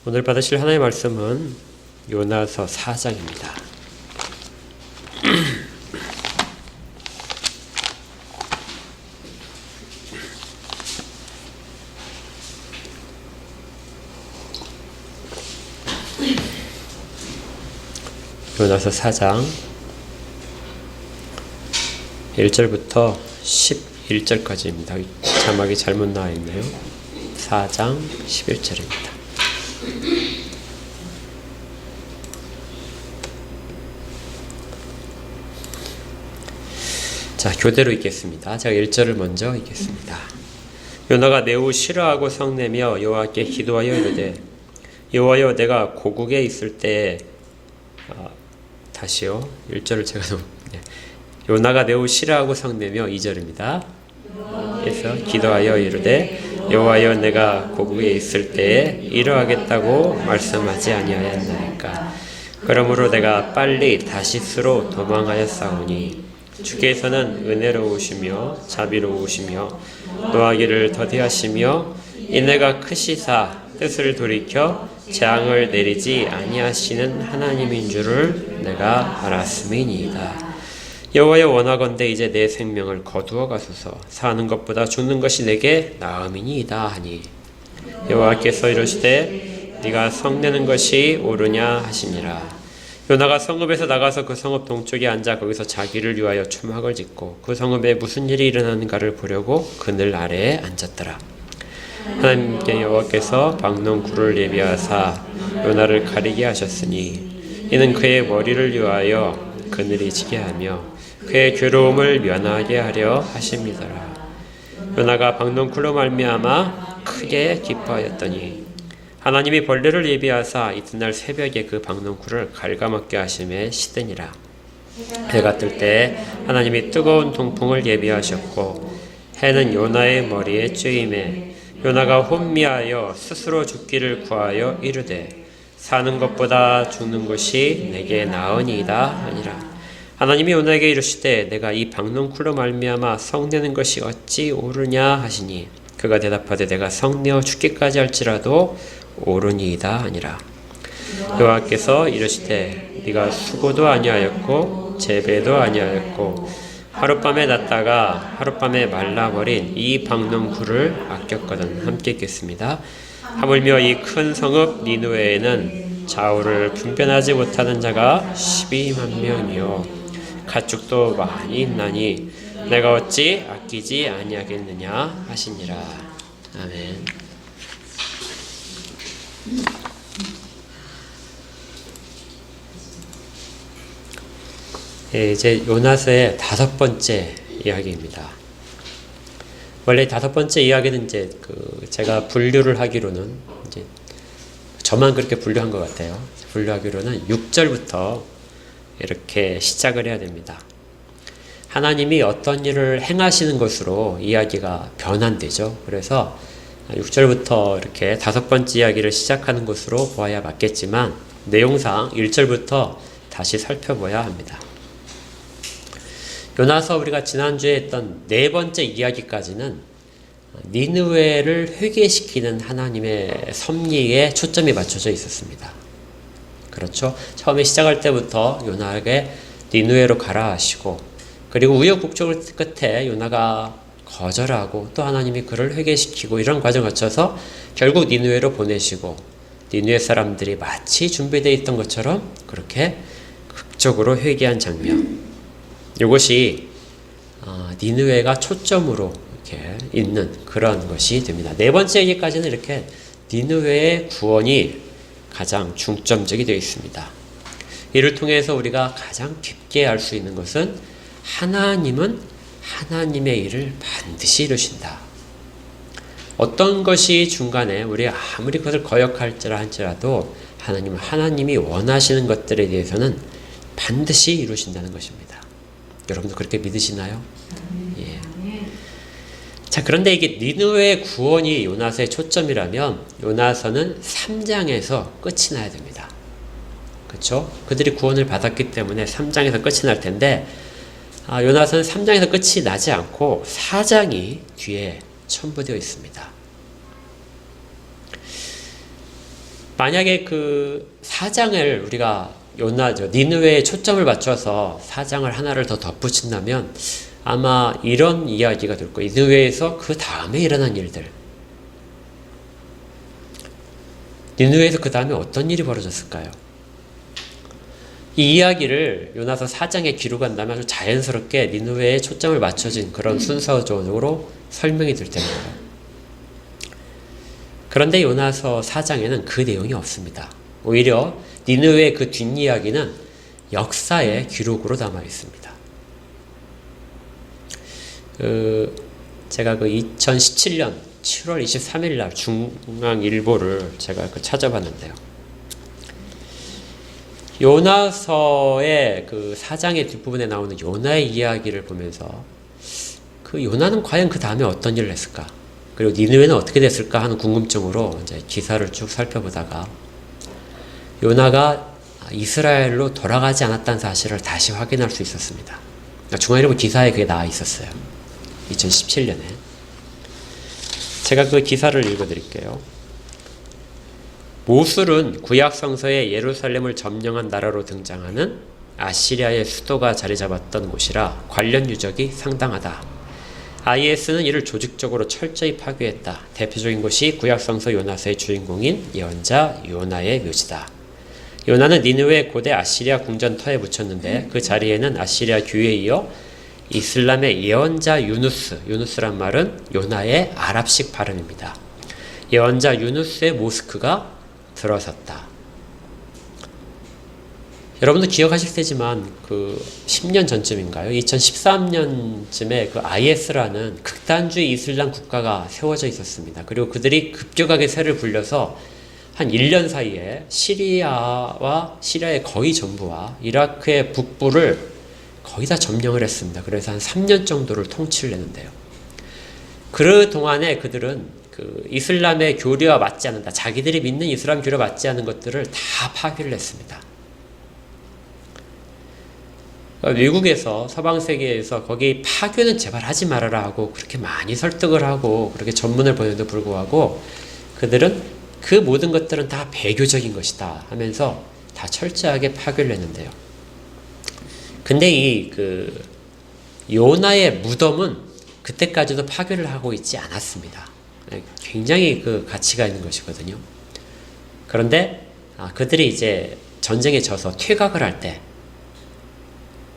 오늘 받으실 하나님의 말씀은 요나서 4장입니다. 요나서 4장 1절부터 11절까지입니다. 자막이 잘못 나와 있네요. 4장 11절입니다. 자, 교대로 읽겠습니다. 제가 1절을 먼저 읽겠습니다. 요나가 매우 싫어하고 성내며 여호와께 기도하여 이르되 여호와여 내가 고국에 있을 때에 다시요. 1절을 제가 요나가 매우 싫어하고 성내며 2절입니다. 그래서 기도하여 이르되 여호와여 내가 고국에 있을 때에 이러하겠다고 말씀하지 아니하였나이까. 그러므로 내가 빨리 다시스로 도망하였사오니 주께서는 은혜로우시며 자비로우시며 노하기를 더디하시며 인애가 크시사 뜻을 돌이켜 재앙을 내리지 아니하시는 하나님인 줄을 내가 알았음이니이다. 여호와여 원하건대 이제 내 생명을 거두어 가소서. 사는 것보다 죽는 것이 내게 나음이니이다 하니 여호와께서 이르시되 네가 성내는 것이 옳으냐 하시니라. 요나가 성읍에서 나가서 그 성읍 동쪽에 앉아 거기서 자기를 위하여 초막을 짓고 그 성읍에 무슨 일이 일어나는가를 보려고 그늘 아래에 앉았더라. 하나님께 여호와께서 박농쿨을 예비하사 요나를 가리게 하셨으니 이는 그의 머리를 위하여 그늘이 지게 하며 그의 괴로움을 면하게 하려 하심이더라. 요나가 박농쿨로 말미암아 크게 기뻐하였더니 하나님이 벌레를 예비하사 이튿날 새벽에 그 박농쿨을 갉아먹게 하심에 시드니라. 해가 뜰 때 하나님이 뜨거운 동풍을 예비하셨고 해는 요나의 머리에 쬐임에 요나가 혼미하여 스스로 죽기를 구하여 이르되 사는 것보다 죽는 것이 내게 나으니이다 하니라. 하나님이 요나에게 이르시되 내가 이 박농쿨로 말미암아 성내는 것이 어찌 옳으냐 하시니 그가 대답하되 내가 성내어 죽기까지 할지라도 옳으니이다 하니라. 여호와께서 이르시되 네가 수고도 아니하였고 재배도 아니하였고 하룻밤에 났다가 하룻밤에 말라버린 이 박농쿨을 아꼈거든. 함께 읽겠습니다. 하물며 이 큰 성읍 니느웨에는 좌우를 분변하지 못하는 자가 12만 명이요 가축도 많이 있나니 내가 어찌 아끼지 아니하겠느냐 하시니라. 아멘. 이제 요나서의 5번째 이야기입니다. 원래 5번째 이야기는 이제 제가 분류를 하기로는 이제 저만 그렇게 분류한 것 같아요. 분류하기로는 6절부터 이렇게 시작을 해야 됩니다. 하나님이 어떤 일을 행하시는 것으로 이야기가 변환되죠. 그래서 6절부터 이렇게 5번째 이야기를 시작하는 것으로 보아야 맞겠지만 내용상 1절부터 다시 살펴봐야 합니다. 요나서 우리가 지난주에 했던 4번째 이야기까지는 니느웨를 회개시키는 하나님의 섭리에 초점이 맞춰져 있었습니다. 그렇죠? 처음에 시작할 때부터 요나에게 니느웨로 가라 하시고 그리고 우여곡절 끝에 요나가 거절하고 또 하나님이 그를 회개시키고 이런 과정을 거쳐서 결국 니느웨로 보내시고 니느웨 사람들이 마치 준비되어 있던 것처럼 그렇게 극적으로 회개한 장면. 이것이 니느웨가 초점으로 이렇게 있는 그런 것이 됩니다. 4번째 얘기까지는 이렇게 니느웨의 구원이 가장 중점적이 되어 있습니다. 이를 통해서 우리가 가장 깊게 알 수 있는 것은 하나님은 하나님의 일을 반드시 이루신다. 어떤 것이 중간에 우리 아무리 그것을 거역할지라 할지라도 하나님은 하나님이 원하시는 것들에 대해서는 반드시 이루신다는 것입니다. 여러분도 그렇게 믿으시나요? 예. 자, 그런데 이게 니느웨의 구원이 요나서의 초점이라면 요나서는 3장에서 끝이 나야 됩니다. 그렇죠? 그들이 구원을 받았기 때문에 3장에서 끝이 날 텐데 요나서는 3장에서 끝이 나지 않고 4장이 뒤에 첨부되어 있습니다. 만약에 그 4장을 우리가 니느웨에 초점을 맞춰서 4장을 하나를 더 덧붙인다면 아마 이런 이야기가 될 거예요. 니느웨에서 그 다음에 일어난 일들. 니느웨에서 그 다음에 어떤 일이 벌어졌을까요? 이 이야기를 요나서 4장에 기록한다면 아주 자연스럽게 니느웨에 초점을 맞춰진 그런 순서적으로 설명이 될 텐데요. 그런데 요나서 4장에는 그 내용이 없습니다. 오히려 니느웨의 그 뒷이야기는 역사의 기록으로 담아 있습니다. 제가 그 2017년 7월 23일 날 중앙일보를 제가 찾아봤는데요. 요나서의 그 4장의 뒷부분에 나오는 요나의 이야기를 보면서 그 요나는 과연 그 다음에 어떤 일을 했을까? 그리고 니느웨는 어떻게 됐을까 하는 궁금증으로 이제 기사를 쭉 살펴보다가 요나가 이스라엘로 돌아가지 않았다는 사실을 다시 확인할 수 있었습니다. 중앙일보 기사에 그게 나와 있었어요. 2017년에. 제가 그 기사를 읽어드릴게요. 모술은 구약성서에 예루살렘을 점령한 나라로 등장하는 아시리아의 수도가 자리 잡았던 곳이라 관련 유적이 상당하다. IS는 이를 조직적으로 철저히 파괴했다. 대표적인 것이 구약성서 요나서의 주인공인 예언자 요나의 묘지다. 요나는 니느웨 고대 아시리아 궁전터에 묻혔는데 그 자리에는 아시리아 규에 이어 이슬람의 예언자 유누스란 말은 요나의 아랍식 발음입니다. 예언자 유누스의 모스크가 들어섰다. 여러분도 기억하실 테지만 그 10년 전쯤인가요? 2013년쯤에 그 IS라는 극단주의 이슬람 국가가 세워져 있었습니다. 그리고 그들이 급격하게 세를 불려서 한 1년 사이에 시리아의 거의 전부와 이라크의 북부를 거의 다 점령을 했습니다. 그래서 한 3년 정도를 통치를 했는데요. 그 동안에 그들은 그 이슬람의 교리와 맞지 않는다. 자기들이 믿는 이슬람 교리와 맞지 않는 것들을 다 파괴를 했습니다. 미국에서 서방 세계에서 거기 파괴는 제발 하지 말아라 하고 그렇게 많이 설득을 하고 그렇게 전문을 보내도 불구하고 그들은 그 모든 것들은 다 배교적인 것이다 하면서 다 철저하게 파괴를 했는데요. 근데 이 요나의 무덤은 그때까지도 파괴를 하고 있지 않았습니다. 굉장히 그 가치가 있는 것이거든요. 그런데 그들이 이제 전쟁에 져서 퇴각을 할 때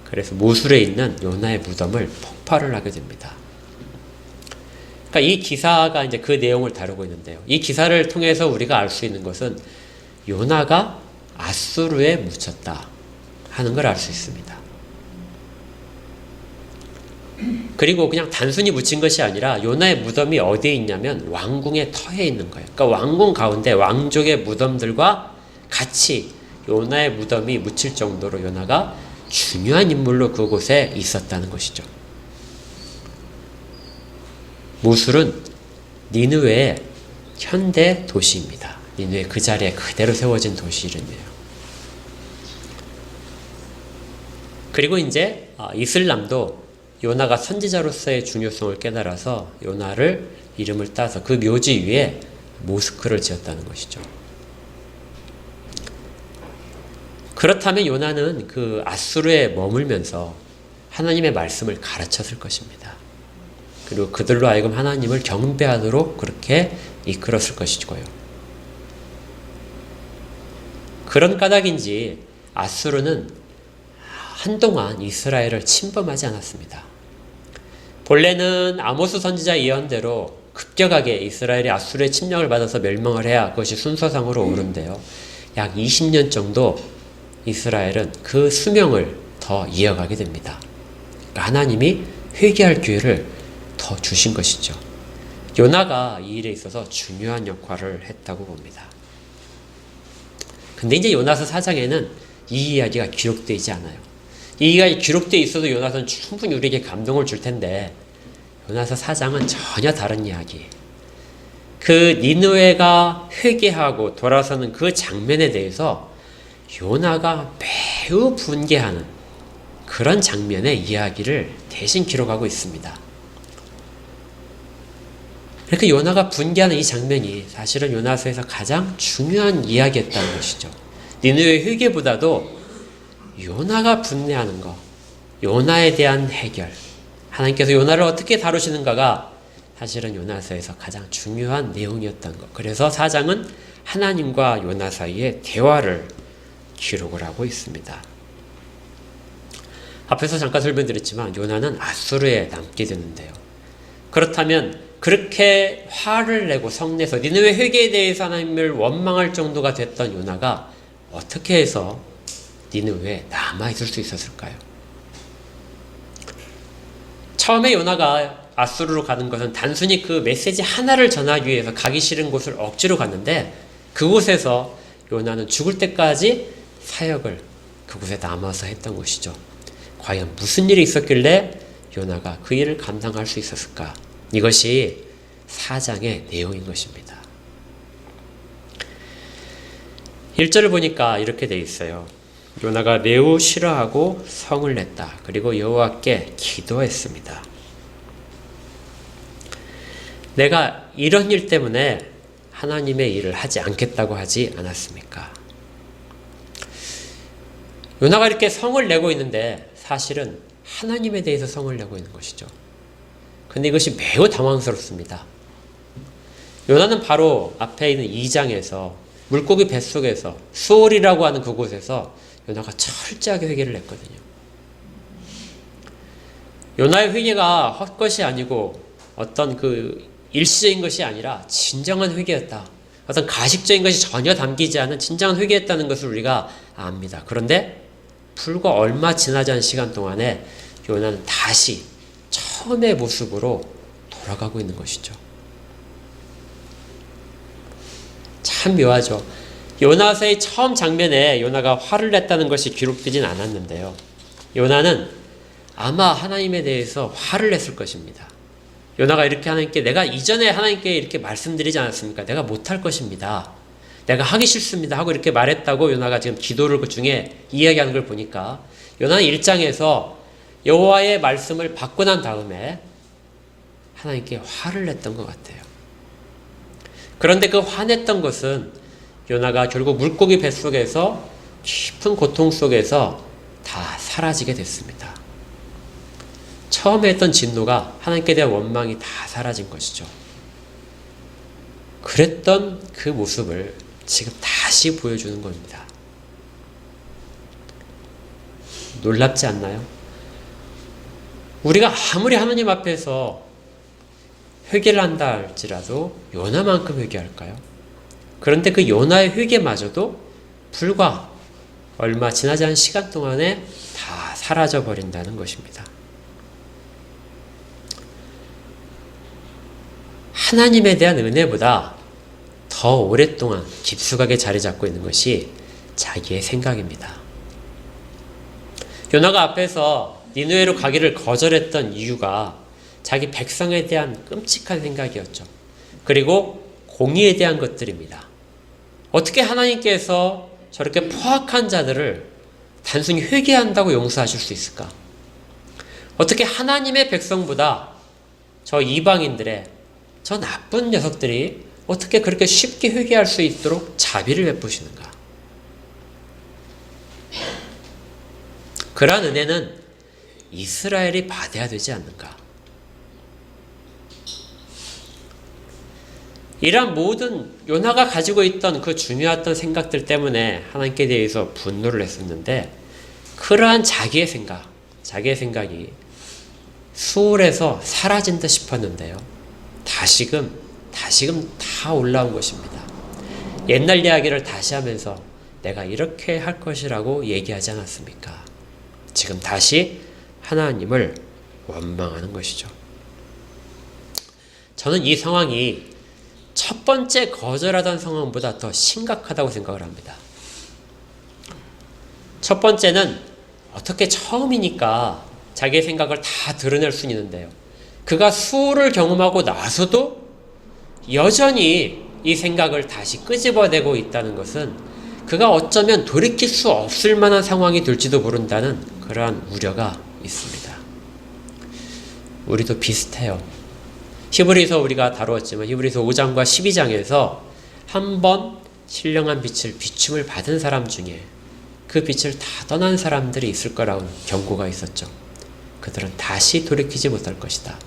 그래서 모술에 있는 요나의 무덤을 폭발을 하게 됩니다. 그러니까 이 기사가 이제 그 내용을 다루고 있는데요. 이 기사를 통해서 우리가 알 수 있는 것은 요나가 아수르에 묻혔다 하는 걸 알 수 있습니다. 그리고 그냥 단순히 묻힌 것이 아니라 요나의 무덤이 어디에 있냐면 왕궁의 터에 있는 거예요. 그러니까 왕궁 가운데 왕족의 무덤들과 같이 요나의 무덤이 묻힐 정도로 요나가 중요한 인물로 그곳에 있었다는 것이죠. 모술은 니느웨의 현대 도시입니다. 니느웨 그 자리에 그대로 세워진 도시 이름이에요. 그리고 이제 이슬람도 요나가 선지자로서의 중요성을 깨달아서 요나를 이름을 따서 그 묘지 위에 모스크를 지었다는 것이죠. 그렇다면 요나는 그 아수르에 머물면서 하나님의 말씀을 가르쳤을 것입니다. 그리고 그들로 하여금 하나님을 경배하도록 그렇게 이끌었을 것이고요. 그런 까닭인지 아수르는 한동안 이스라엘을 침범하지 않았습니다. 본래는 아모스 선지자 예언대로 급격하게 이스라엘이 아수르의 침략을 받아서 멸망을 해야 그것이 순서상으로 오른데요. 약 20년 정도 이스라엘은 그 수명을 더 이어가게 됩니다. 그러니까 하나님이 회개할 기회를 더 주신 것이죠. 요나가 이 일에 있어서 중요한 역할을 했다고 봅니다. 근데 이제 요나서 4장에는 이 이야기가 기록되지 않아요. 이 이야기가 기록되어 있어도 요나서는 충분히 우리에게 감동을 줄 텐데 요나서 4장은 전혀 다른 이야기. 그 니느웨가 회개하고 돌아서는 그 장면에 대해서 요나가 매우 분개하는 그런 장면의 이야기를 대신 기록하고 있습니다. 그러니까 요나가 분개하는 이 장면이 사실은 요나서에서 가장 중요한 이야기였다는 것이죠. 니느웨 회개보다도 요나가 분내하는 것, 요나에 대한 해결, 하나님께서 요나를 어떻게 다루시는가가 사실은 요나서에서 가장 중요한 내용이었던 것. 그래서 4장은 하나님과 요나 사이의 대화를 기록을 하고 있습니다. 앞에서 잠깐 설명드렸지만 요나는 아수르에 남게 되는데요. 그렇다면 그렇게 화를 내고 성내서 니느웨 회개에 대해서 하나님을 원망할 정도가 됐던 요나가 어떻게 해서 니느웨에 남아있을 수 있었을까요? 처음에 요나가 아수르로 가는 것은 단순히 그 메시지 하나를 전하기 위해서 가기 싫은 곳을 억지로 갔는데 그곳에서 요나는 죽을 때까지 사역을 그곳에 남아서 했던 것이죠. 과연 무슨 일이 있었길래 요나가 그 일을 감당할 수 있었을까? 이것이 4장의 내용인 것입니다. 1절을 보니까 이렇게 돼 있어요. 요나가 매우 싫어하고 성을 냈다. 그리고 여호와께 기도했습니다. 내가 이런 일 때문에 하나님의 일을 하지 않겠다고 하지 않았습니까? 요나가 이렇게 성을 내고 있는데 사실은 하나님에 대해서 성을 내고 있는 것이죠. 근데 이것이 매우 당황스럽습니다. 요나는 바로 앞에 있는 2장에서 물고기 뱃속에서 수올이라고 하는 그곳에서 요나가 철저하게 회개를 했거든요. 요나의 회개가 헛것이 아니고 어떤 그 일시적인 것이 아니라 진정한 회개였다. 어떤 가식적인 것이 전혀 담기지 않은 진정한 회개였다는 것을 우리가 압니다. 그런데 불과 얼마 지나지 않은 시간 동안에 요나는 다시 처음의 모습으로 돌아가고 있는 것이죠. 참 묘하죠. 요나서의 처음 장면에 요나가 화를 냈다는 것이 기록되진 않았는데요. 요나는 아마 하나님에 대해서 화를 냈을 것입니다. 요나가 이렇게 하나님께 내가 이전에 하나님께 이렇게 말씀드리지 않았습니까? 내가 못할 것입니다. 내가 하기 싫습니다. 하고 이렇게 말했다고 요나가 지금 기도를 그 중에 이야기하는 걸 보니까 요나는 1장에서 여호와의 말씀을 받고 난 다음에 하나님께 화를 냈던 것 같아요. 그런데 그 화냈던 것은 요나가 결국 물고기 뱃속에서 깊은 고통 속에서 다 사라지게 됐습니다. 처음에 했던 진노가 하나님께 대한 원망이 다 사라진 것이죠. 그랬던 그 모습을 지금 다시 보여주는 겁니다. 놀랍지 않나요? 우리가 아무리 하나님 앞에서 회개를 한다 할지라도 요나만큼 회개할까요? 그런데 그 요나의 회개마저도 불과 얼마 지나지 않은 시간 동안에 다 사라져 버린다는 것입니다. 하나님에 대한 은혜보다 더 오랫동안 깊숙하게 자리 잡고 있는 것이 자기의 생각입니다. 요나가 앞에서 니느웨로 가기를 거절했던 이유가 자기 백성에 대한 끔찍한 생각이었죠. 그리고 공의에 대한 것들입니다. 어떻게 하나님께서 저렇게 포악한 자들을 단순히 회개한다고 용서하실 수 있을까? 어떻게 하나님의 백성보다 저 이방인들의 저 나쁜 녀석들이 어떻게 그렇게 쉽게 회개할 수 있도록 자비를 베푸시는가? 그러한 은혜는 이스라엘이 받아야 되지 않는가? 이러한 모든 요나가 가지고 있던 그 중요했던 생각들 때문에 하나님께 대해서 분노를 했었는데 그러한 자기의 생각이 수월해서 사라진 듯 싶었는데요. 다시금 다 올라온 것입니다. 옛날 이야기를 다시 하면서 내가 이렇게 할 것이라고 얘기하지 않았습니까? 지금 다시 하나님을 원망하는 것이죠. 저는 이 상황이 첫 번째 거절하던 상황보다 더 심각하다고 생각을 합니다. 첫 번째는 어떻게 처음이니까 자기의 생각을 다 드러낼 수 있는데요. 그가 수호를 경험하고 나서도 여전히 이 생각을 다시 끄집어내고 있다는 것은 그가 어쩌면 돌이킬 수 없을 만한 상황이 될지도 모른다는 그러한 우려가 있습니다. 우리도 비슷해요. 히브리서 우리가 다루었지만 히브리서 5장과 12장에서 한 번 신령한 비춤을 받은 사람 중에 그 빛을 다 떠난 사람들이 있을 거라는 경고가 있었죠. 그들은 다시 돌이키지 못할 것이다.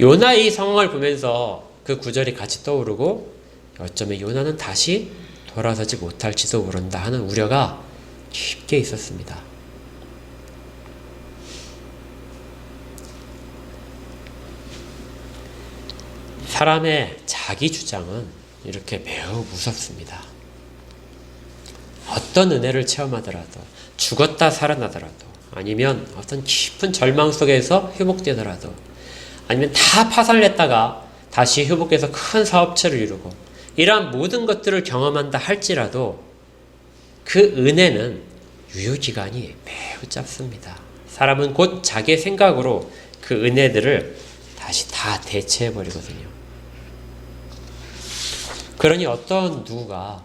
요나의 상황을 보면서 그 구절이 같이 떠오르고 어쩌면 요나는 다시 돌아서지 못할지도 모른다 하는 우려가 깊게 있었습니다. 사람의 자기 주장은 이렇게 매우 무섭습니다. 어떤 은혜를 체험하더라도, 죽었다 살아나더라도, 아니면 어떤 깊은 절망 속에서 회복되더라도, 아니면 다 파산냈다가 다시 회복해서 큰 사업체를 이루고 이러한 모든 것들을 경험한다 할지라도 그 은혜는 유효기간이 매우 짧습니다. 사람은 곧 자기의 생각으로 그 은혜들을 다시 다 대체해버리거든요. 그러니 어떤 누구가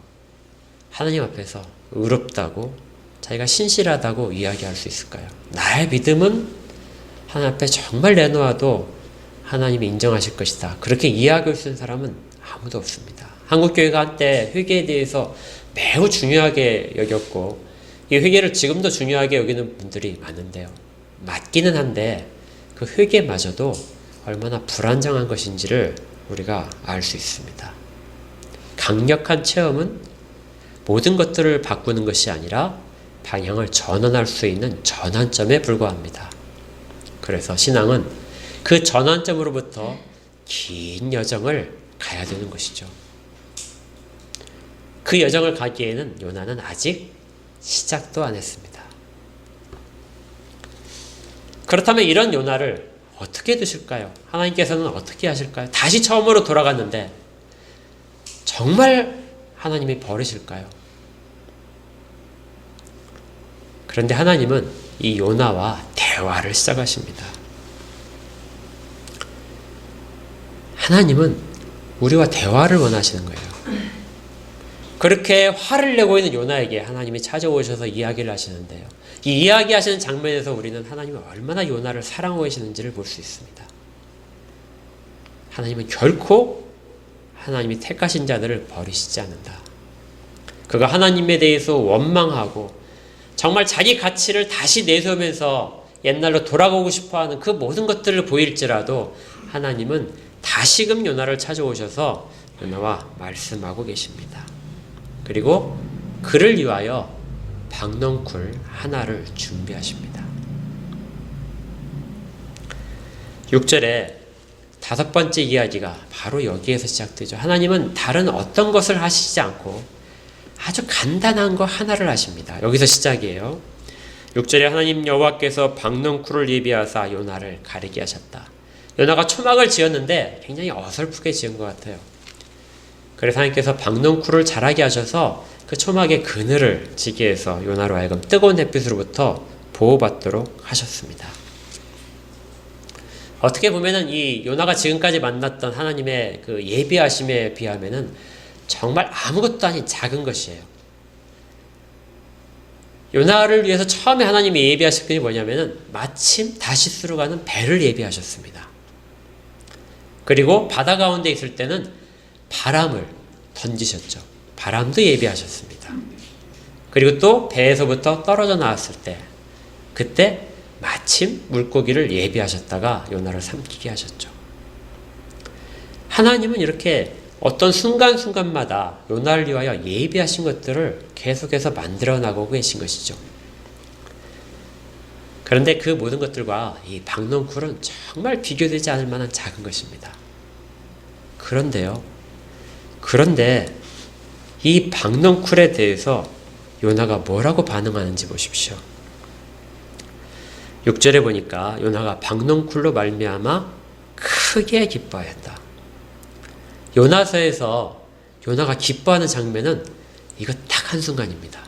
하나님 앞에서 의롭다고 자기가 신실하다고 이야기할 수 있을까요? 나의 믿음은 하나님 앞에 정말 내놓아도 하나님이 인정하실 것이다. 그렇게 이야기할 수 있는 사람은 아무도 없습니다. 한국교회가 한때 회개에 대해서 매우 중요하게 여겼고 이 회개를 지금도 중요하게 여기는 분들이 많은데요. 맞기는 한데 그 회개마저도 얼마나 불안정한 것인지를 우리가 알 수 있습니다. 강력한 체험은 모든 것들을 바꾸는 것이 아니라 방향을 전환할 수 있는 전환점에 불과합니다. 그래서 신앙은 그 전환점으로부터 긴 여정을 가야 되는 것이죠. 그 여정을 가기에는 요나는 아직 시작도 안 했습니다. 그렇다면 이런 요나를 어떻게 두실까요? 하나님께서는 어떻게 하실까요? 다시 처음으로 돌아갔는데 정말 하나님이 버리실까요? 그런데 하나님은 이 요나와 대화를 시작하십니다. 하나님은 우리와 대화를 원하시는 거예요. 그렇게 화를 내고 있는 요나에게 하나님이 찾아오셔서 이야기를 하시는데요. 이 이야기하시는 장면에서 우리는 하나님이 얼마나 요나를 사랑하고 계시는지를 볼 수 있습니다. 하나님은 결코 하나님이 택하신 자들을 버리시지 않는다. 그가 하나님에 대해서 원망하고 정말 자기 가치를 다시 내세우면서 옛날로 돌아가고 싶어하는 그 모든 것들을 보일지라도 하나님은 다시금 요나를 찾아오셔서 요나와 말씀하고 계십니다. 그리고 그를 위하여 박넝쿨 하나를 준비하십니다. 6절에 다섯 번째 이야기가 바로 여기에서 시작되죠. 하나님은 다른 어떤 것을 하시지 않고 아주 간단한 거 하나를 하십니다. 여기서 시작이에요. 6절에 하나님 여호와께서 박넝쿨을 예비하사 요나를 가리게 하셨다. 요나가 초막을 지었는데 굉장히 어설프게 지은 것 같아요. 그래서 하나님께서 박넝쿨을 자라게 하셔서 그 초막에 그늘을 지게 해서 요나로 하여금 뜨거운 햇빛으로부터 보호받도록 하셨습니다. 어떻게 보면은 이 요나가 지금까지 만났던 하나님의 그 예비하심에 비하면은 정말 아무것도 아닌 작은 것이에요. 요나를 위해서 처음에 하나님이 예비하신 게 뭐냐면은 마침 다시스로 가는 배를 예비하셨습니다. 그리고 바다 가운데 있을 때는 바람을 던지셨죠. 바람도 예비하셨습니다. 그리고 또 배에서부터 떨어져 나왔을 때 그때 마침 물고기를 예비하셨다가 요나를 삼키게 하셨죠. 하나님은 이렇게 어떤 순간순간마다 요나를 위하여 예비하신 것들을 계속해서 만들어 나가고 계신 것이죠. 그런데 그 모든 것들과 이 박넝쿨은 정말 비교되지 않을 만한 작은 것입니다. 그런데 이 박넝쿨에 대해서 요나가 뭐라고 반응하는지 보십시오. 6절에 보니까 요나가 박넝쿨로 말미암아 크게 기뻐하였다. 요나서에서 요나가 기뻐하는 장면은 이거 딱 한순간입니다.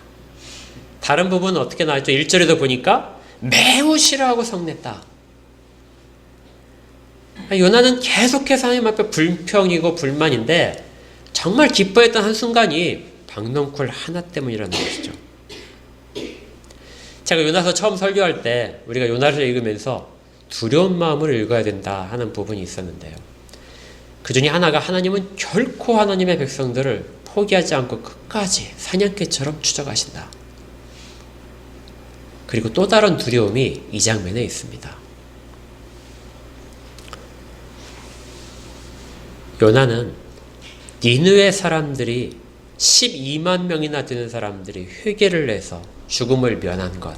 다른 부분은 어떻게 나왔죠? 1절에도 보니까 매우 싫어하고 성냈다. 요나는 계속해서 하나님 앞에 불평이고 불만인데 정말 기뻐했던 한순간이 박넝쿨 하나 때문이라는 것이죠. 제가 요나서 처음 설교할 때 우리가 요나를 읽으면서 두려운 마음으로 읽어야 된다 하는 부분이 있었는데요. 그 중에 하나가 하나님은 결코 하나님의 백성들을 포기하지 않고 끝까지 사냥개처럼 추적하신다. 그리고 또 다른 두려움이 이 장면에 있습니다. 요나는 니느웨 사람들이 12만 명이나 되는 사람들이 회개를 해서 죽음을 면한 것,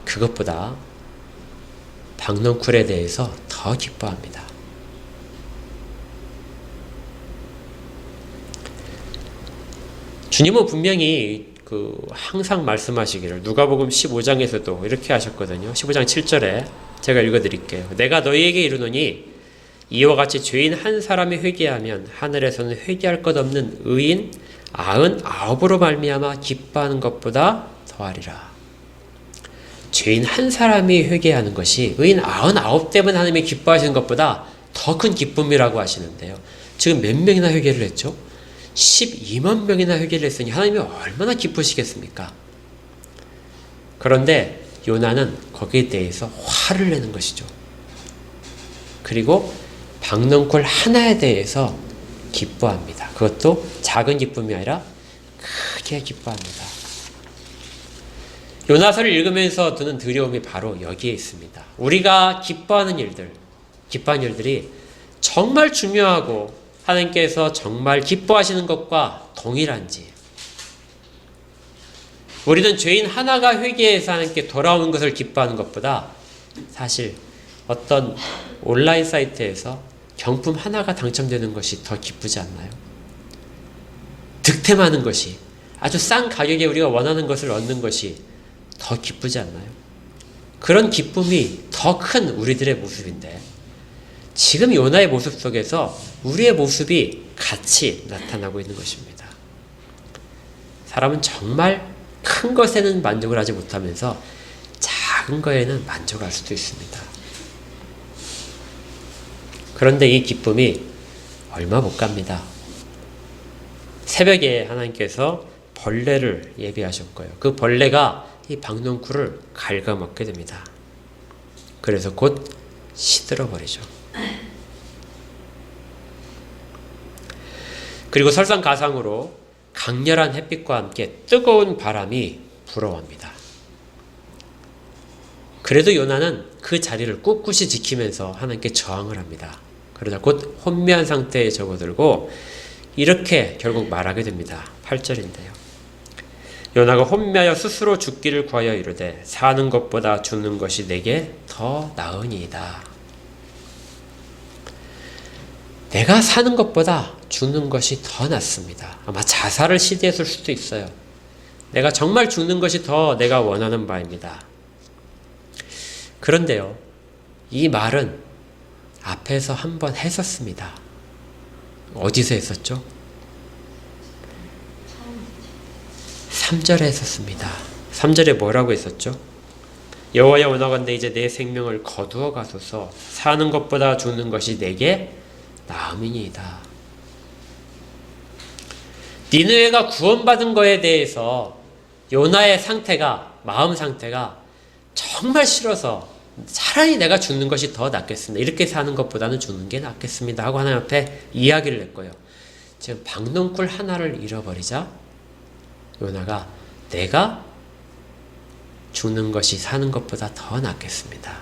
그것보다 박넝쿨에 대해서 더 기뻐합니다. 주님은 분명히 항상 말씀하시기를 누가복음 15장에서도 이렇게 하셨거든요. 15장 7절에 제가 읽어드릴게요. 내가 너희에게 이르노니 이와 같이 죄인 한 사람이 회개하면 하늘에서는 회개할 것 없는 의인 99으로 말미암아 기뻐하는 것보다 더하리라. 죄인 한 사람이 회개하는 것이 의인 99 때문에 하나님이 기뻐하시는 것보다 더 큰 기쁨이라고 하시는데요. 지금 몇 명이나 회개를 했죠? 12만 명이나 회개를 했으니 하나님이 얼마나 기쁘시겠습니까? 그런데 요나는 거기에 대해서 화를 내는 것이죠. 그리고 박넝쿨 하나에 대해서 기뻐합니다. 그것도 작은 기쁨이 아니라 크게 기뻐합니다. 요나서를 읽으면서 드는 두려움이 바로 여기에 있습니다. 우리가 기뻐하는 일들이 정말 중요하고 하나님께서 정말 기뻐하시는 것과 동일한지, 우리는 죄인 하나가 회개해서 하나님께 돌아오는 것을 기뻐하는 것보다 사실 어떤 온라인 사이트에서 경품 하나가 당첨되는 것이 더 기쁘지 않나요? 득템하는 것이, 아주 싼 가격에 우리가 원하는 것을 얻는 것이 더 기쁘지 않나요? 그런 기쁨이 더 큰 우리들의 모습인데, 지금 요나의 모습 속에서 우리의 모습이 같이 나타나고 있는 것입니다. 사람은 정말 큰 것에는 만족을 하지 못하면서 작은 거에는 만족할 수도 있습니다. 그런데 이 기쁨이 얼마 못 갑니다. 새벽에 하나님께서 벌레를 예비하셨고요. 그 벌레가 이 박넝쿨을 갉아먹게 됩니다. 그래서 곧 시들어버리죠. 그리고 설상가상으로 강렬한 햇빛과 함께 뜨거운 바람이 불어옵니다. 그래도 요나는 그 자리를 꿋꿋이 지키면서 하나님께 저항을 합니다. 그러자 곧 혼미한 상태에 접어들고 이렇게 결국 말하게 됩니다. 8절인데요. 요나가 혼미하여 스스로 죽기를 구하여 이르되 사는 것보다 죽는 것이 내게 더 나으니이다. 내가 사는 것보다 죽는 것이 더 낫습니다. 아마 자살을 시도했을 수도 있어요. 내가 정말 죽는 것이 더 내가 원하는 바입니다. 그런데요, 이 말은 앞에서 한번 했었습니다. 어디서 했었죠? 3절에 했었습니다. 3절에 뭐라고 했었죠? 여호와여 원하건대 이제 내 생명을 거두어 가소서. 사는 것보다 죽는 것이 내게 나음이니이다. 니느웨가 구원받은 거에 대해서 요나의 상태가, 마음 상태가 정말 싫어서 차라리 내가 죽는 것이 더 낫겠습니다. 이렇게 사는 것보다는 죽는 게 낫겠습니다 하고 하나님 앞에 이야기를 했고요. 지금 박넝쿨 하나를 잃어버리자 요나가 내가 죽는 것이 사는 것보다 더 낫겠습니다.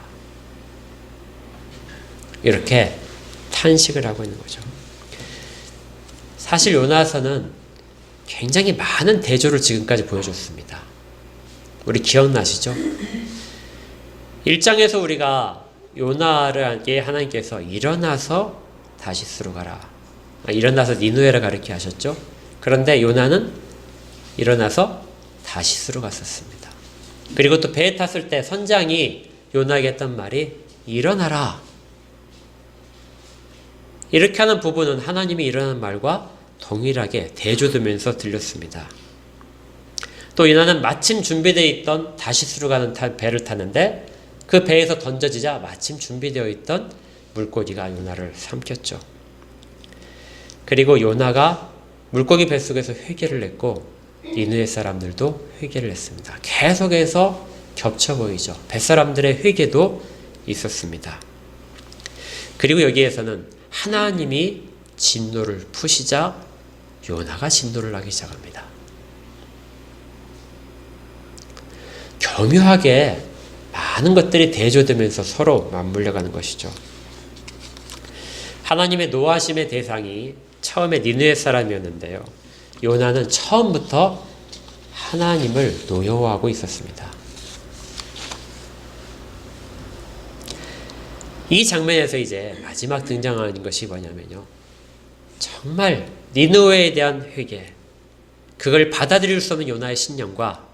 이렇게 탄식을 하고 있는 거죠. 사실 요나서는 굉장히 많은 대조를 지금까지 보여줬습니다. 우리 기억나시죠? 1장에서 우리가 요나에게 하나님께서 일어나서 다시스로 가라, 일어나서 니느웨를 가르치게 하셨죠. 그런데 요나는 일어나서 다시스로 갔었습니다. 그리고 또 배에 탔을 때 선장이 요나에게 했던 말이 일어나라. 이렇게 하는 부분은 하나님이 일어나는 말과 동일하게 대조되면서 들렸습니다. 또 요나는 마침 준비되어 있던 다시스로 가는 배를 탔는데 그 배에서 던져지자 마침 준비되어 있던 물고기가 요나를 삼켰죠. 그리고 요나가 물고기 뱃속에서 회개를 했고 니느웨 사람들도 회개를 했습니다. 계속해서 겹쳐 보이죠. 뱃사람들의 회개도 있었습니다. 그리고 여기에서는 하나님이 진노를 푸시자 요나가 진노를 하기 시작합니다. 교묘하게 많은 것들이 대조되면서 서로 맞물려가는 것이죠. 하나님의 노하심의 대상이 처음에 니느웨 사람이었는데요. 요나는 처음부터 하나님을 노여워하고 있었습니다. 이 장면에서 이제 마지막 등장하는 것이 뭐냐면요. 정말 니느웨에 대한 회개, 그걸 받아들일 수 없는 요나의 신념과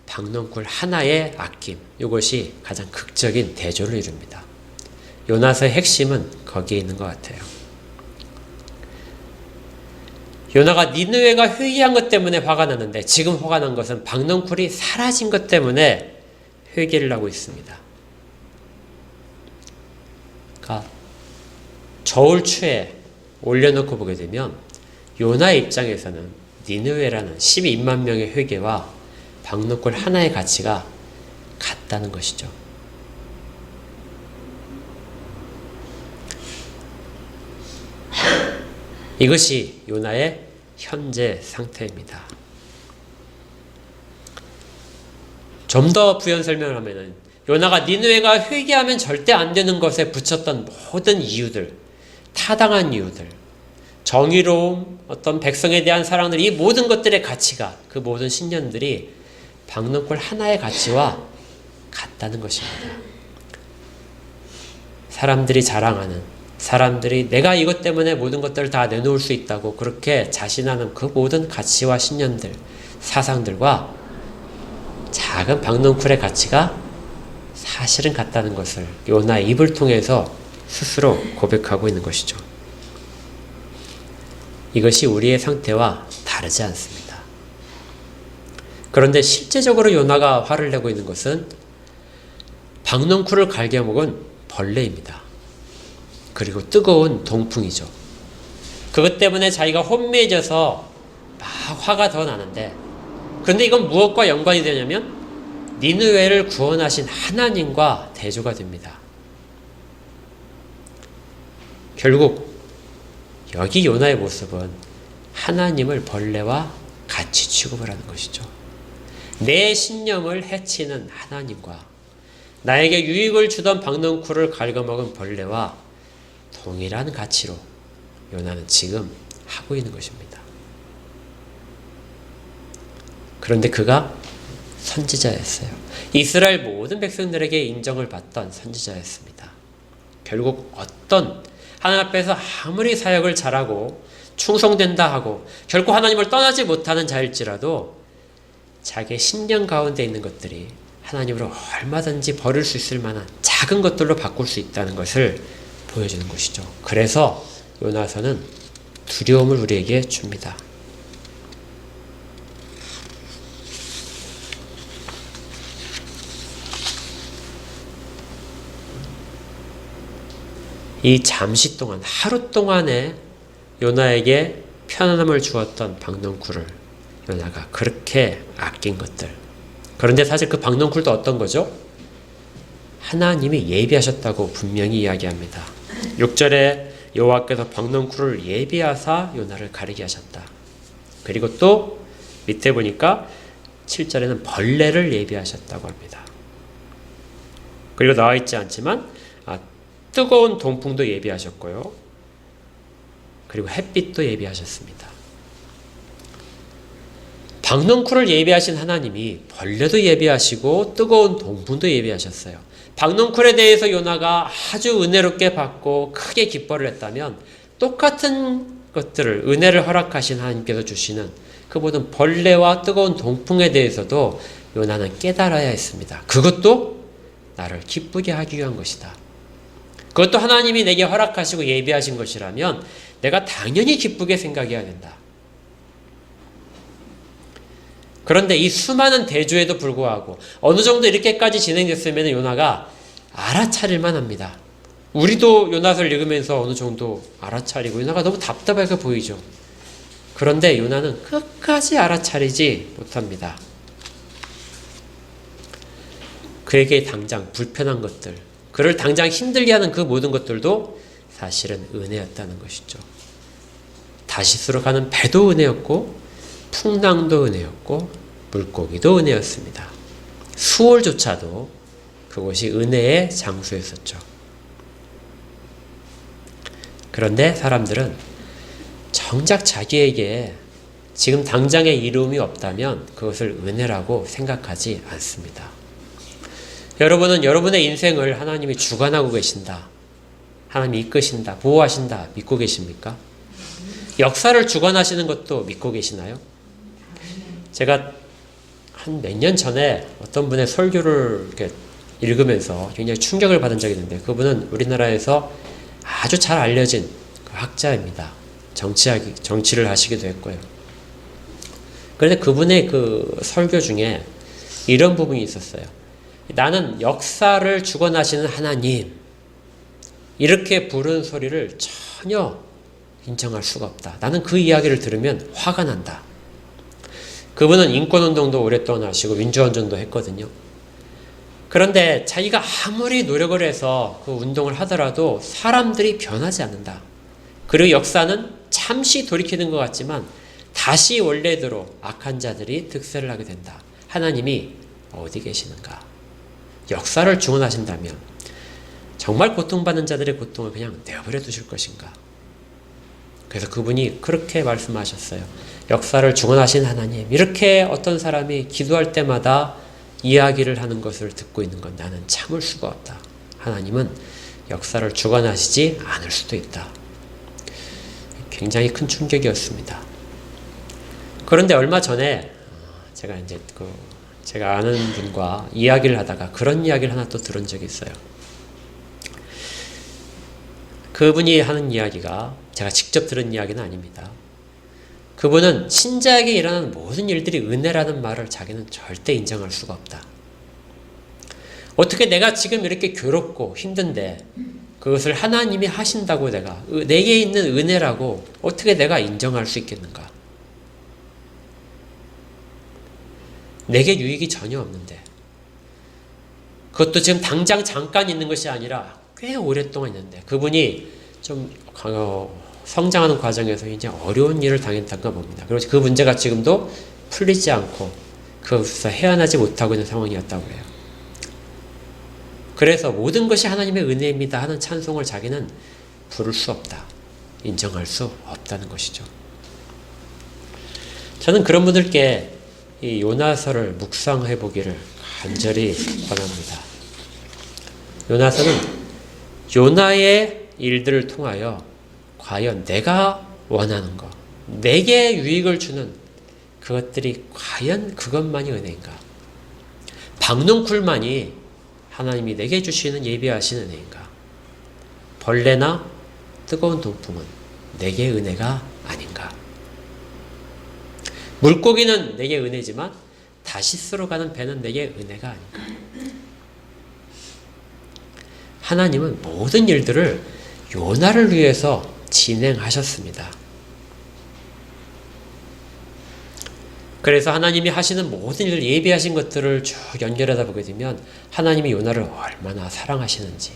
박넝쿨 하나의 아낌, 이것이 가장 극적인 대조를 이룹니다. 요나서의 핵심은 거기에 있는 것 같아요. 요나가 니느웨가 회개한 것 때문에 화가 났는데 지금 화가 난 것은 박넝쿨이 사라진 것 때문에 회개를 하고 있습니다. 그러니까 저울추에 올려놓고 보게 되면 요나의 입장에서는 니느웨라는 12만 명의 회개와 박넝쿨 하나의 가치가 같다는 것이죠. 이것이 요나의 현재 상태입니다. 좀 더 부연 설명을 하면은 요나가 니느웨가 회개하면 절대 안 되는 것에 붙였던 모든 이유들, 타당한 이유들, 정의로움, 어떤 백성에 대한 사랑들, 이 모든 것들의 가치가, 그 모든 신념들이 박넝쿨 하나의 가치와 같다는 것입니다. 사람들이 자랑하는, 사람들이 내가 이것 때문에 모든 것들을 다 내놓을 수 있다고 그렇게 자신하는 그 모든 가치와 신념들, 사상들과 작은 박넝쿨의 가치가 사실은 같다는 것을 요나의 입을 통해서 스스로 고백하고 있는 것이죠. 이것이 우리의 상태와 다르지 않습니다. 그런데 실제적으로 요나가 화를 내고 있는 것은 박넝쿨을 갈겨먹은 벌레입니다. 그리고 뜨거운 동풍이죠. 그것 때문에 자기가 혼미해져서 막 화가 더 나는데, 그런데 이건 무엇과 연관이 되냐면 니느웨를 구원하신 하나님과 대조가 됩니다. 결국 여기 요나의 모습은 하나님을 벌레와 같이 취급을 하는 것이죠. 내 신념을 해치는 하나님과 나에게 유익을 주던 박넝쿨을 갉아먹은 벌레와 동일한 가치로 요나는 지금 하고 있는 것입니다. 그런데 그가 선지자였어요. 이스라엘 모든 백성들에게 인정을 받던 선지자였습니다. 결국 어떤 하나님 앞에서 아무리 사역을 잘하고 충성된다 하고 결코 하나님을 떠나지 못하는 자일지라도 자기의 신념 가운데 있는 것들이 하나님으로 얼마든지 버릴 수 있을 만한 작은 것들로 바꿀 수 있다는 것을 보여주는 것이죠. 그래서 요나서는 두려움을 우리에게 줍니다. 이 잠시 동안, 하루 동안에 요나에게 편안함을 주었던 박넝쿨을 요나가 그렇게 아낀 것들. 그런데 사실 그 박넝쿨도 어떤 거죠? 하나님이 예비하셨다고 분명히 이야기합니다. 6절에 여호와께서 박넝쿨을 예비하사 요나를 가리게 하셨다. 그리고 또 밑에 보니까 7절에는 벌레를 예비하셨다고 합니다. 그리고 나와 있지 않지만 뜨거운 동풍도 예비하셨고요. 그리고 햇빛도 예비하셨습니다. 박넝쿨을 예비하신 하나님이 벌레도 예비하시고 뜨거운 동풍도 예비하셨어요. 박넝쿨에 대해서 요나가 아주 은혜롭게 받고 크게 기뻐를 했다면 똑같은 것들을 은혜를 허락하신 하나님께서 주시는 그 모든 벌레와 뜨거운 동풍에 대해서도 요나는 깨달아야 했습니다. 그것도 나를 기쁘게 하기 위한 것이다. 그것도 하나님이 내게 허락하시고 예비하신 것이라면 내가 당연히 기쁘게 생각해야 된다. 그런데 이 수많은 대조에도 불구하고 어느 정도 이렇게까지 진행됐으면 요나가 알아차릴만 합니다. 우리도 요나서를 읽으면서 어느 정도 알아차리고 요나가 너무 답답하게 보이죠. 그런데 요나는 끝까지 알아차리지 못합니다. 그에게 당장 불편한 것들, 그를 당장 힘들게 하는 그 모든 것들도 사실은 은혜였다는 것이죠. 다시스로 가는 배도 은혜였고 풍랑도 은혜였고 물고기도 은혜였습니다. 수월조차도 그곳이 은혜의 장소였었죠. 그런데 사람들은 정작 자기에게 지금 당장의 이로움이 없다면 그것을 은혜라고 생각하지 않습니다. 여러분은 여러분의 인생을 하나님이 주관하고 계신다, 하나님이 이끄신다, 보호하신다 믿고 계십니까? 역사를 주관하시는 것도 믿고 계시나요? 제가 한 몇 년 전에 어떤 분의 설교를 이렇게 읽으면서 굉장히 충격을 받은 적이 있는데, 그분은 우리나라에서 아주 잘 알려진 그 학자입니다. 정치를 하시기도 했고요. 그런데 그분의 그 설교 중에 이런 부분이 있었어요. 나는 역사를 주관하시는 하나님, 이렇게 부르는 소리를 전혀 인정할 수가 없다. 나는 그 이야기를 들으면 화가 난다. 그분은 인권운동도 오랫동안 하시고 민주운동도 했거든요. 그런데 자기가 아무리 노력을 해서 그 운동을 하더라도 사람들이 변하지 않는다. 그리고 역사는 잠시 돌이키는 것 같지만 다시 원래대로 악한 자들이 득세를 하게 된다. 하나님이 어디 계시는가? 역사를 주관하신다면 정말 고통받는 자들의 고통을 그냥 내버려 두실 것인가? 그래서 그분이 그렇게 말씀하셨어요. 역사를 주관하신 하나님, 이렇게 어떤 사람이 기도할 때마다 이야기를 하는 것을 듣고 있는 건 나는 참을 수가 없다. 하나님은 역사를 주관하시지 않을 수도 있다. 굉장히 큰 충격이었습니다. 그런데 얼마 전에 제가 아는 분과 이야기를 하다가 그런 이야기를 하나 또 들은 적이 있어요. 그분이 하는 이야기가 제가 직접 들은 이야기는 아닙니다. 그분은 신자에게 일어나는 모든 일들이 은혜라는 말을 자기는 절대 인정할 수가 없다. 어떻게 내가 지금 이렇게 괴롭고 힘든데 그것을 하나님이 하신다고 내게 있는 은혜라고 어떻게 내가 인정할 수 있겠는가? 내게 유익이 전혀 없는데, 그것도 지금 당장 잠깐 있는 것이 아니라 꽤 오랫동안 있는데, 그분이 좀 성장하는 과정에서 굉장히 어려운 일을 당했던가 봅니다. 그리고 그 문제가 지금도 풀리지 않고 그것에서 헤어나지 못하고 있는 상황이었다고 해요. 그래서 모든 것이 하나님의 은혜입니다 하는 찬송을 자기는 부를 수 없다, 인정할 수 없다는 것이죠. 저는 그런 분들께 이 요나서를 묵상해 보기를 간절히 권합니다. 요나서는 요나의 일들을 통하여 과연 내가 원하는 것, 내게 유익을 주는 그것들이 과연 그것만이 은혜인가? 박농쿨만이 하나님이 내게 주시는 예비하신 은혜인가? 벌레나 뜨거운 동풍은 내게 은혜가 아닌가? 물고기는 내게 은혜지만 다시스로 가는 배는 내게 은혜가 아닌가? 하나님은 모든 일들을 요나를 위해서 진행하셨습니다. 그래서 하나님이 하시는 모든 일을 예비하신 것들을 쭉 연결하다 보게 되면 하나님이 요나를 얼마나 사랑하시는지,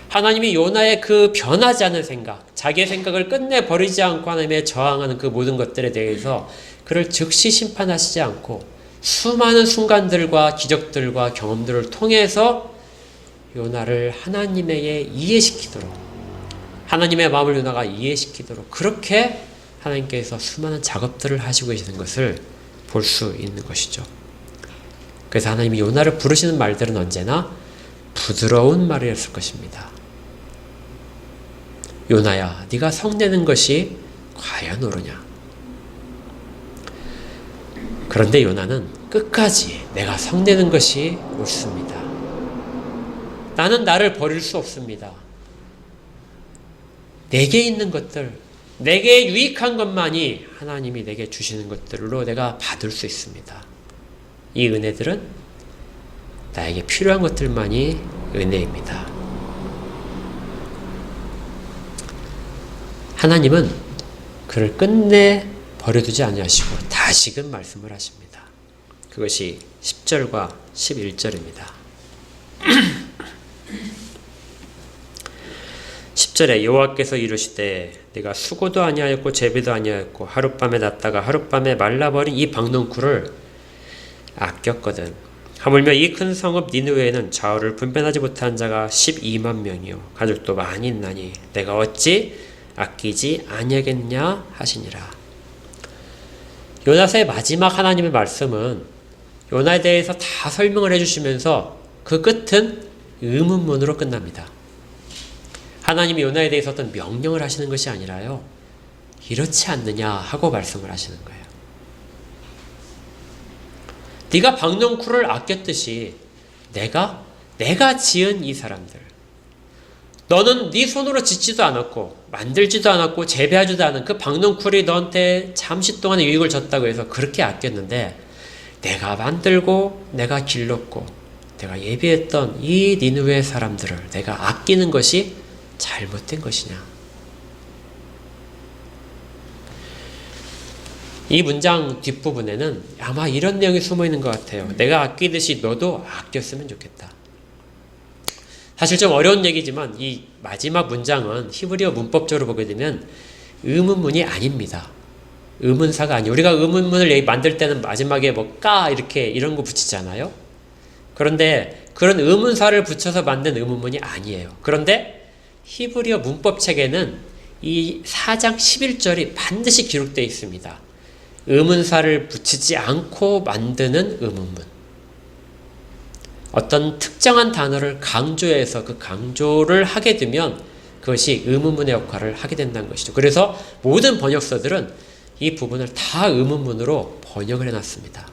하나님이 요나의 그 변하지 않는 생각, 자기의 생각을 끝내 버리지 않고 하나님에 저항하는 그 모든 것들에 대해서 그를 즉시 심판하시지 않고 수많은 순간들과 기적들과 경험들을 통해서 요나를 하나님에게 이해시키도록, 하나님의 마음을 요나가 이해시키도록 그렇게 하나님께서 수많은 작업들을 하시고 계시는 것을 볼 수 있는 것이죠. 그래서 하나님이 요나를 부르시는 말들은 언제나 부드러운 말이었을 것입니다. 요나야, 네가 성내는 것이 과연 옳으냐? 그런데 요나는 끝까지 내가 성내는 것이 옳습니다. 나는 나를 버릴 수 없습니다. 내게 있는 것들, 내게 유익한 것만이 하나님이 내게 주시는 것들로 내가 받을 수 있습니다. 이 은혜들은 나에게 필요한 것들만이 은혜입니다. 하나님은 그를 끝내 버려두지 아니하시고 다시금 말씀을 하십니다. 그것이 10절과 11절입니다. 10절에 여호와께서 이르시되 네가 수고도 아니하였고 제비도 아니하였고 하룻밤에 났다가 하룻밤에 말라버린 이 박농쿨을 아꼈거든. 하물며 이 큰 성읍 니느웨에는 좌우를 분별하지 못한 자가 12만 명이요 가족도 많이 있나니 내가 어찌 아끼지 아니하겠냐 하시니라. 요나서의 마지막 하나님의 말씀은 요나에 대해서 다 설명을 해주시면서 그 끝은 의문문으로 끝납니다. 하나님이 요나에 대해서 어떤 명령을 하시는 것이 아니라요, 이렇지 않느냐 하고 말씀을 하시는 거예요. 네가 박농쿨을 아꼈듯이 내가 지은 이 사람들, 너는 네 손으로 짓지도 않았고 만들지도 않았고 재배하지도 않은 그 박농쿨이 너한테 잠시 동안의 유익을 줬다고 해서 그렇게 아꼈는데, 내가 만들고 내가 길렀고 내가 예비했던 이 니느웨 사람들을 내가 아끼는 것이 잘못된 것이냐. 이 문장 뒷부분에는 아마 이런 내용이 숨어 있는 것 같아요. 내가 아끼듯이 너도 아꼈으면 좋겠다. 사실 좀 어려운 얘기지만 이 마지막 문장은 히브리어 문법적으로 보게 되면 의문문이 아닙니다. 의문사가 아니에요. 우리가 의문문을 만들 때는 마지막에 뭐 까 이렇게 이런 거 붙이잖아요. 그런데 그런 의문사를 붙여서 만든 의문문이 아니에요. 그런데 히브리어 문법책에는 이 4장 11절이 반드시 기록되어 있습니다. 의문사를 붙이지 않고 만드는 의문문. 어떤 특정한 단어를 강조해서 그 강조를 하게 되면 그것이 의문문의 역할을 하게 된다는 것이죠. 그래서 모든 번역서들은 이 부분을 다 의문문으로 번역을 해놨습니다.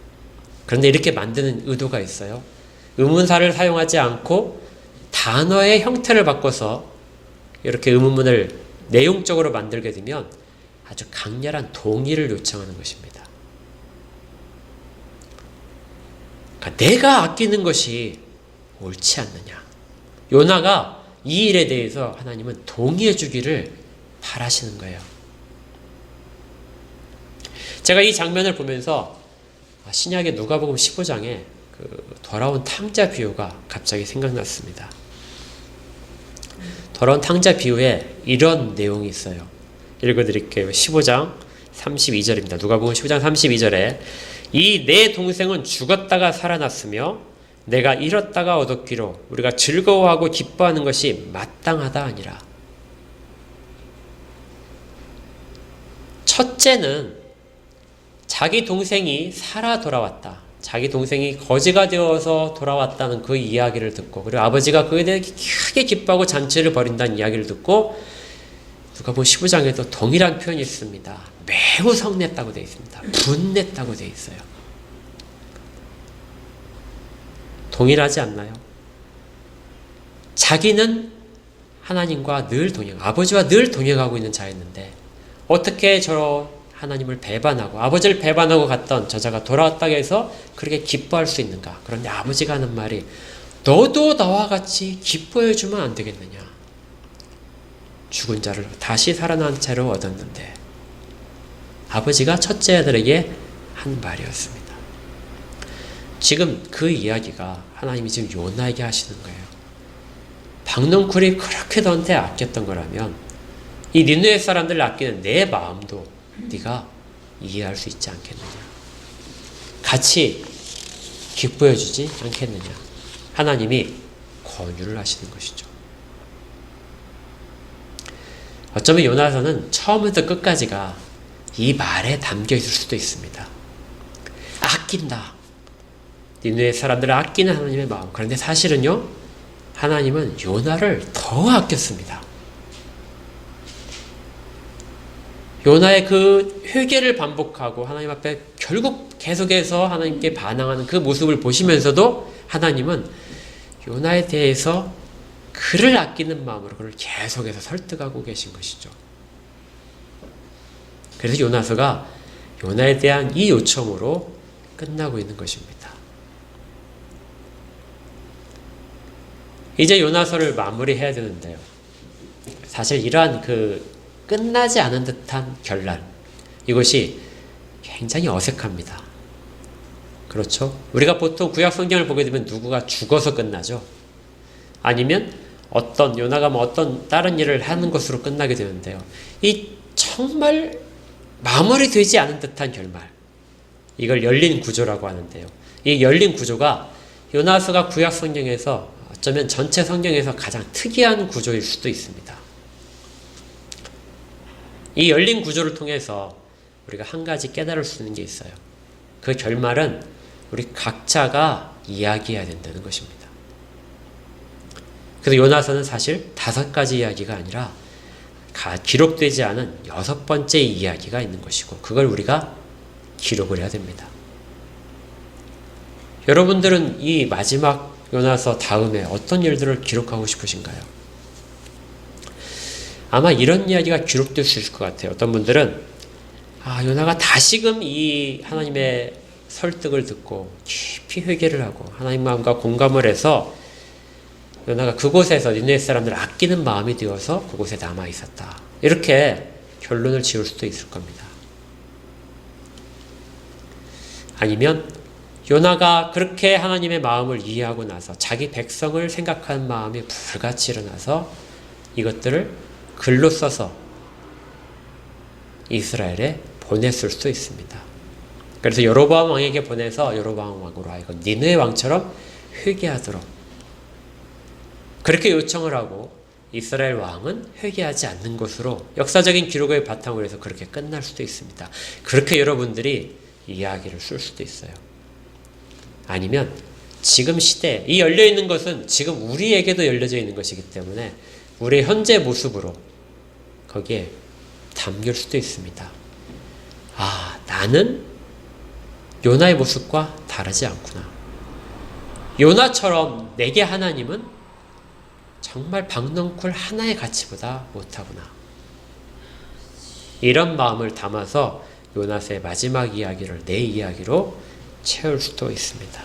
그런데 이렇게 만드는 의도가 있어요. 의문사를 사용하지 않고 단어의 형태를 바꿔서 이렇게 의문문을 내용적으로 만들게 되면 아주 강렬한 동의를 요청하는 것입니다. 그러니까 내가 아끼는 것이 옳지 않느냐. 요나가 이 일에 대해서 하나님은 동의해 주기를 바라시는 거예요. 제가 이 장면을 보면서 신약의 누가복음 15장에 그 돌아온 탕자 비유가 갑자기 생각났습니다. 돌아온 탕자 비유에 이런 내용이 있어요. 읽어드릴게요. 15장 32절입니다. 누가복음 15장 32절에 이 내 동생은 죽었다가 살아났으며 내가 잃었다가 얻었기로 우리가 즐거워하고 기뻐하는 것이 마땅하다 아니라. 첫째는 자기 동생이 살아 돌아왔다. 자기 동생이 거지가 되어서 돌아왔다는 그 이야기를 듣고, 그리고 아버지가 그에 대해 크게 기뻐하고 잔치를 벌인다는 이야기를 듣고, 누가복음 15장에도 동일한 표현이 있습니다. 매우 성냈다고 되어 있습니다. 분냈다고 되어 있어요. 동일하지 않나요? 자기는 하나님과 늘 아버지와 늘 동행하고 있는 자였는데 어떻게 저 하나님을 배반하고 아버지를 배반하고 갔던 저자가 돌아왔다고 해서 그렇게 기뻐할 수 있는가? 그런데 아버지가 하는 말이 너도 나와 같이 기뻐해주면 안 되겠느냐? 죽은 자를 다시 살아난 채로 얻었는데, 아버지가 첫째 아들에게 한 말이었습니다. 지금 그 이야기가 하나님이 지금 요나에게 하시는 거예요. 박농쿨이 그렇게 너한테 아꼈던 거라면 이 니느웨 사람들을 아끼는 내 마음도 네가 이해할 수 있지 않겠느냐? 같이 기뻐해 주지 않겠느냐? 하나님이 권유를 하시는 것이죠. 어쩌면 요나서는 처음부터 끝까지가 이 말에 담겨 있을 수도 있습니다. 아낀다. 니느웨 사람들을 아끼는 하나님의 마음. 그런데 사실은요, 하나님은 요나를 더 아꼈습니다. 요나의 그 회개를 반복하고 하나님 앞에 결국 계속해서 하나님께 반항하는 그 모습을 보시면서도 하나님은 요나에 대해서 그를 아끼는 마음으로 그를 계속해서 설득하고 계신 것이죠. 그래서 요나서가 요나에 대한 이 요청으로 끝나고 있는 것입니다. 이제 요나서를 마무리해야 되는데요. 사실 이러한 그 끝나지 않은 듯한 결란, 이것이 굉장히 어색합니다. 그렇죠? 우리가 보통 구약 성경을 보게 되면 누구가 죽어서 끝나죠. 아니면 요나가 어떤 다른 일을 하는 것으로 끝나게 되는데요. 이 정말 마무리되지 않은 듯한 결말. 이걸 열린 구조라고 하는데요. 이 열린 구조가 요나서가 구약 성경에서 어쩌면 전체 성경에서 가장 특이한 구조일 수도 있습니다. 이 열린 구조를 통해서 우리가 한 가지 깨달을 수 있는 게 있어요. 그 결말은 우리 각자가 이야기해야 된다는 것입니다. 그래서 요나서는 사실 5가지 이야기가 아니라 기록되지 않은 6번째 이야기가 있는 것이고 그걸 우리가 기록을 해야 됩니다. 여러분들은 이 마지막 요나서 다음에 어떤 일들을 기록하고 싶으신가요? 아마 이런 이야기가 기록될 수 있을 것 같아요. 어떤 분들은 요나가 다시금 이 하나님의 설득을 듣고 깊이 회개를 하고 하나님 마음과 공감을 해서 요나가 그곳에서 니느웨 사람들을 아끼는 마음이 되어서 그곳에 남아 있었다. 이렇게 결론을 지을 수도 있을 겁니다. 아니면 요나가 그렇게 하나님의 마음을 이해하고 나서 자기 백성을 생각하는 마음이 불같이 일어나서 이것들을 글로 써서 이스라엘에 보냈을 수도 있습니다. 그래서 여로보암 왕에게 보내서 여로보암 왕으로 하여금 니느웨 왕처럼 회개하도록 그렇게 요청을 하고 이스라엘 왕은 회개하지 않는 것으로 역사적인 기록을 바탕으로 해서 그렇게 끝날 수도 있습니다. 그렇게 여러분들이 이야기를 쓸 수도 있어요. 아니면 지금 시대, 이 열려있는 것은 지금 우리에게도 열려져 있는 것이기 때문에 우리의 현재 모습으로 거기에 담길 수도 있습니다. 나는 요나의 모습과 다르지 않구나. 요나처럼 내게 하나님은 정말 박넝쿨 하나의 가치보다 못하구나. 이런 마음을 담아서 요나서의 마지막 이야기를 내 이야기로 채울 수도 있습니다.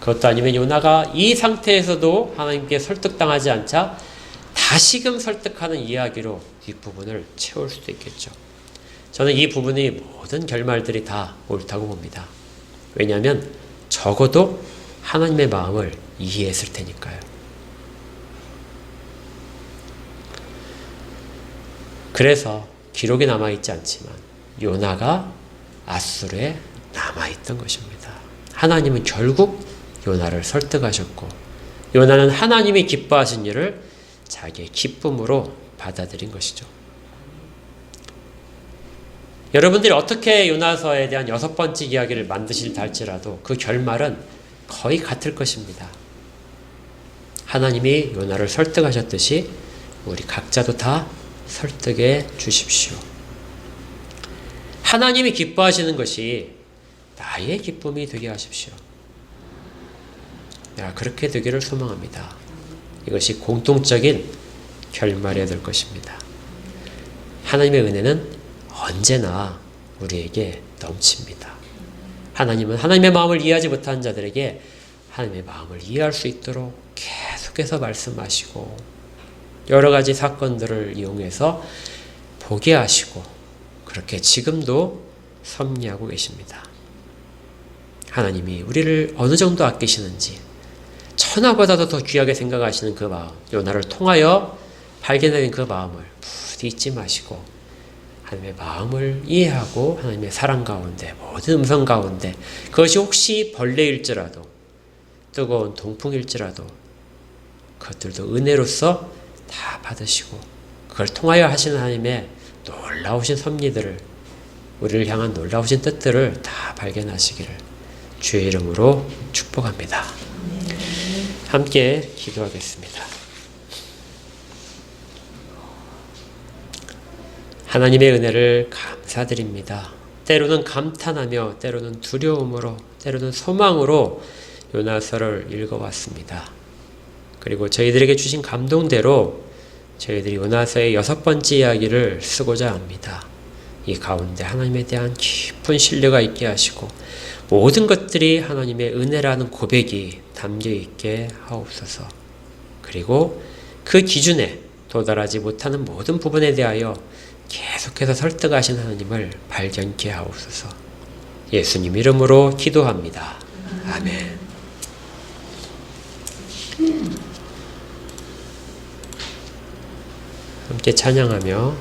그것도 아니면 요나가 이 상태에서도 하나님께 설득당하지 않자 다시금 설득하는 이야기로 뒷부분을 채울 수도 있겠죠. 저는 이 부분이 모든 결말들이 다 옳다고 봅니다. 왜냐하면 적어도 하나님의 마음을 이해했을 테니까요. 그래서 기록에 남아있지 않지만 요나가 앗수르에 남아있던 것입니다. 하나님은 결국 요나를 설득하셨고 요나는 하나님이 기뻐하신 일을 자기의 기쁨으로 받아들인 것이죠. 여러분들이 어떻게 요나서에 대한 6번째 이야기를 만드실다 할지라도 그 결말은 거의 같을 것입니다. 하나님이 요나를 설득하셨듯이 우리 각자도 다 설득해 주십시오. 하나님이 기뻐하시는 것이 나의 기쁨이 되게 하십시오. 그렇게 되기를 소망합니다. 이것이 공통적인 결말이 될 것입니다. 하나님의 은혜는 언제나 우리에게 넘칩니다. 하나님은 하나님의 마음을 이해하지 못한 자들에게 하나님의 마음을 이해할 수 있도록 계속해서 말씀하시고 여러 가지 사건들을 이용해서 보게 하시고 그렇게 지금도 섭리하고 계십니다. 하나님이 우리를 어느 정도 아끼시는지 천하보다도 더 귀하게 생각하시는 그 마음, 요나를 통하여 발견된 그 마음을 부디 잊지 마시고 하나님의 마음을 이해하고 하나님의 사랑 가운데 모든 음성 가운데 그것이 혹시 벌레일지라도 뜨거운 동풍일지라도 그것들도 은혜로서 다 받으시고 그걸 통하여 하시는 하나님의 놀라우신 섭리들을 우리를 향한 놀라우신 뜻들을 다 발견하시기를 주의 이름으로 축복합니다. 함께 기도하겠습니다. 하나님의 은혜를 감사드립니다. 때로는 감탄하며 때로는 두려움으로 때로는 소망으로 요나서를 읽어왔습니다. 그리고 저희들에게 주신 감동대로 저희들이 요나서의 6번째 이야기를 쓰고자 합니다. 이 가운데 하나님에 대한 깊은 신뢰가 있게 하시고 모든 것들이 하나님의 은혜라는 고백이 담겨있게 하옵소서. 그리고 그 기준에 도달하지 못하는 모든 부분에 대하여 계속해서 설득하신 하나님을 발견케 하옵소서. 예수님 이름으로 기도합니다. 아멘. 함께 찬양하며